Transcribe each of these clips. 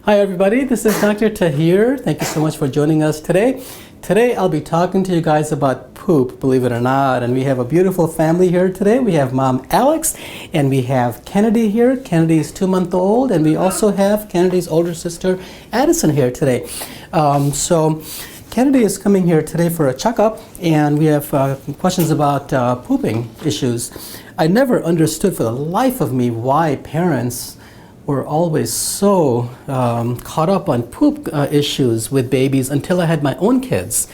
Hi everybody, this is Dr. Tahir. Thank you so much for joining us today. Today I'll be talking to you guys about poop, believe it or not. And we have a beautiful family here today. We have Mom Alex and we have Kennedy here. Kennedy is 2-month-old, and we also have Kennedy's older sister Addison here today. So Kennedy is coming here today for a checkup, and we have questions about pooping issues. I never understood for the life of me why parents were always so caught up on poop issues with babies until I had my own kids.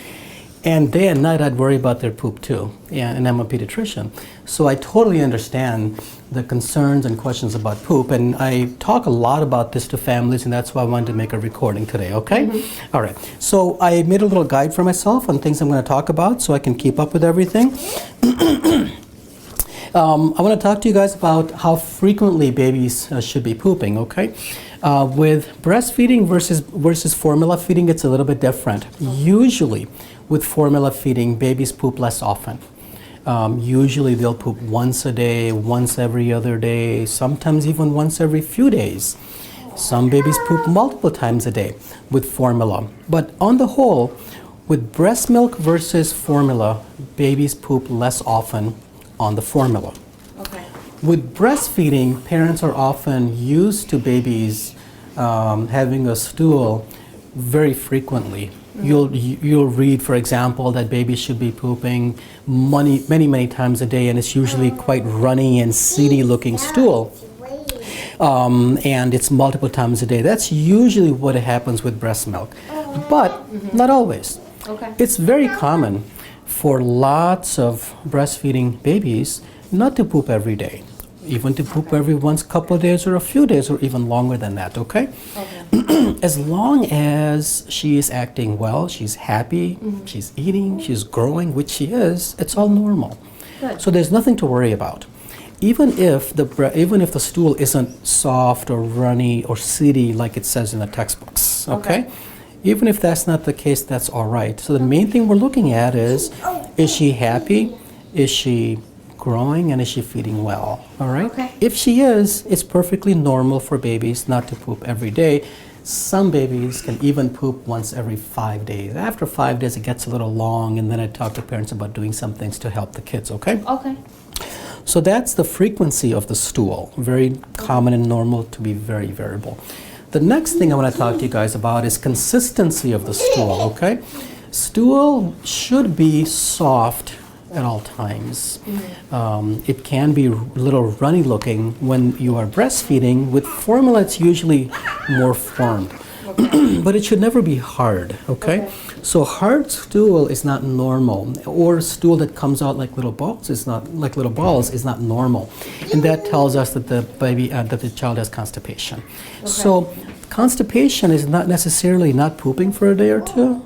And day and night I'd worry about their poop too, and I'm a pediatrician. So I totally understand the concerns and questions about poop, and I talk a lot about this to families, and that's why I wanted to make a recording today, okay? Mm-hmm. All right, so I made a little guide for myself on things I'm going to talk about so I can keep up with everything. I want to talk to you guys about how frequently babies should be pooping, okay? With breastfeeding versus formula feeding, it's a little bit different. Usually, with formula feeding, babies poop less often. Usually they'll poop once a day, once every other day, sometimes even once every few days. Some babies poop multiple times a day with formula. But on the whole, with breast milk versus formula, babies poop less often on the formula. Okay. With breastfeeding, parents are often used to babies having a stool very frequently. Mm-hmm. You'll read, for example, that babies should be pooping many times a day, and it's usually quite runny and seedy looking stool. And it's multiple times a day. That's usually what happens with breast milk, but not always. Okay. It's very common for lots of breastfeeding babies not to poop every day, even to poop every couple of days or a few days or even longer than that, okay? As long as she is acting well, she's happy, she's eating, she's growing, which she is, it's all normal. Good. So there's nothing to worry about. Even if the stool isn't soft or runny or seedy like it says in the textbooks, okay? Even if that's not the case, that's all right. So the main thing we're looking at is she happy? Is she growing? And is she feeding well? All right? Okay. If she is, it's perfectly normal for babies not to poop every day. Some babies can even poop once every 5 days. After 5 days, it gets a little long, and then I talk to parents about doing some things to help the kids, okay? Okay. So that's the frequency of the stool. Very common and normal to be very variable. The next thing I want to talk to you guys about is consistency of the stool, okay? Stool should be soft at all times. It can be a little runny looking when you are breastfeeding. With formula, it's usually more firm. But it should never be hard, okay? So hard stool is not normal, or stool that comes out like little balls is not normal, and that tells us that the child has constipation. So constipation is not necessarily not pooping for a day or two,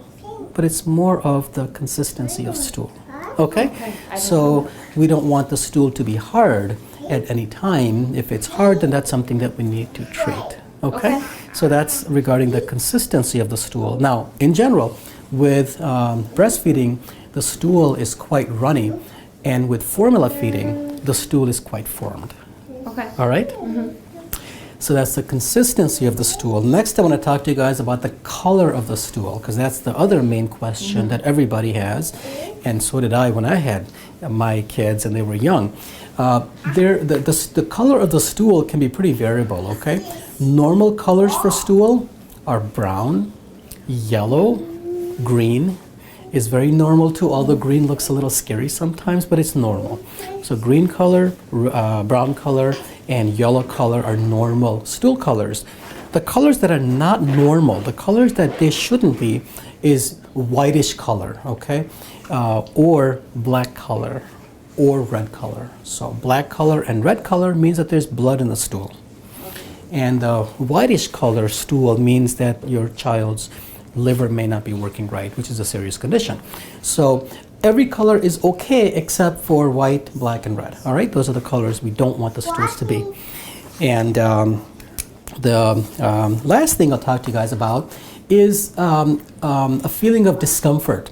but it's more of the consistency of stool. Okay? So we don't want the stool to be hard at any time. If it's hard, then that's something that we need to treat. Okay? So that's regarding the consistency of the stool. Now, in general, with breastfeeding, the stool is quite runny, and with formula feeding, the stool is quite formed. Okay. All right? So that's the consistency of the stool. Next, I want to talk to you guys about the color of the stool, because that's the other main question that everybody has, and so did I when I had my kids and they were young. The color of the stool can be pretty variable, okay? Normal colors for stool are brown, yellow, green is very normal too, although green looks a little scary sometimes, but it's normal. So green color, brown color, and yellow color are normal stool colors. The colors that are not normal, the colors that they shouldn't be, is whitish color, okay? Or black color, or red color. So black color and red color means that there's blood in the stool. And the whitish color stool means that your child's liver may not be working right, which is a serious condition. So every color is okay except for white, black, and red. All right, those are the colors we don't want the stools to be. And the last thing I'll talk to you guys about is a feeling of discomfort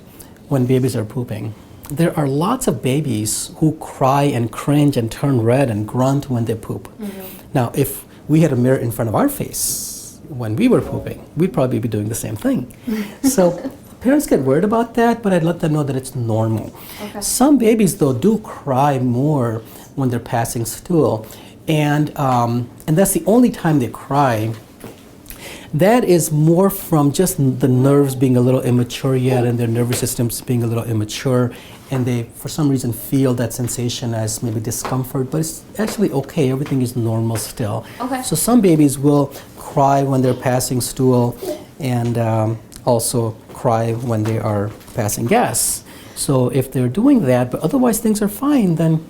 when babies are pooping. There are lots of babies who cry and cringe and turn red and grunt when they poop. Now, if we had a mirror in front of our face, when we were pooping, we'd probably be doing the same thing. So parents get worried about that, but I'd let them know that it's normal. Okay. Some babies, though, do cry more when they're passing stool, and that's the only time they cry. That is more from just the nerves being a little immature yet, and their nervous systems being a little immature, and they, for some reason, feel that sensation as maybe discomfort, but it's actually okay. Everything is normal still. Okay. So some babies will cry when they're passing stool, and also cry when they are passing gas. So if they're doing that, but otherwise things are fine, then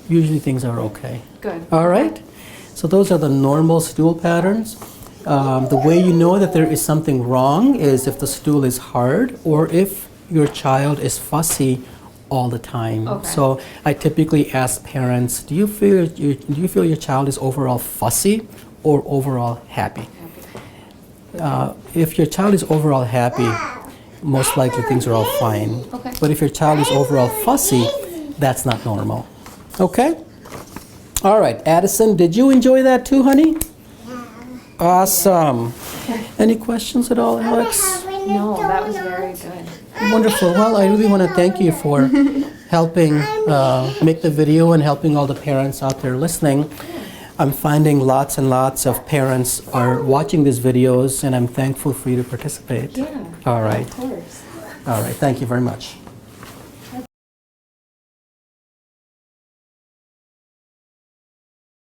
usually things are okay. Good. All right? So those are the normal stool patterns. The way you know that there is something wrong is if the stool is hard or if your child is fussy all the time. Okay. So I typically ask parents, do you feel your child is overall fussy or overall happy? If your child is overall happy, most likely things are all fine. Okay. But if your child is overall fussy, that's not normal. Okay? All right, Addison, did you enjoy that too, honey? Awesome. Any questions at all, Alex? No, that was very good. Wonderful. Well, I really want to thank you for helping make the video and helping all the parents out there listening. I'm finding lots and lots of parents are watching these videos, and I'm thankful for you to participate. Yeah. All right. Of course. All right. Thank you very much.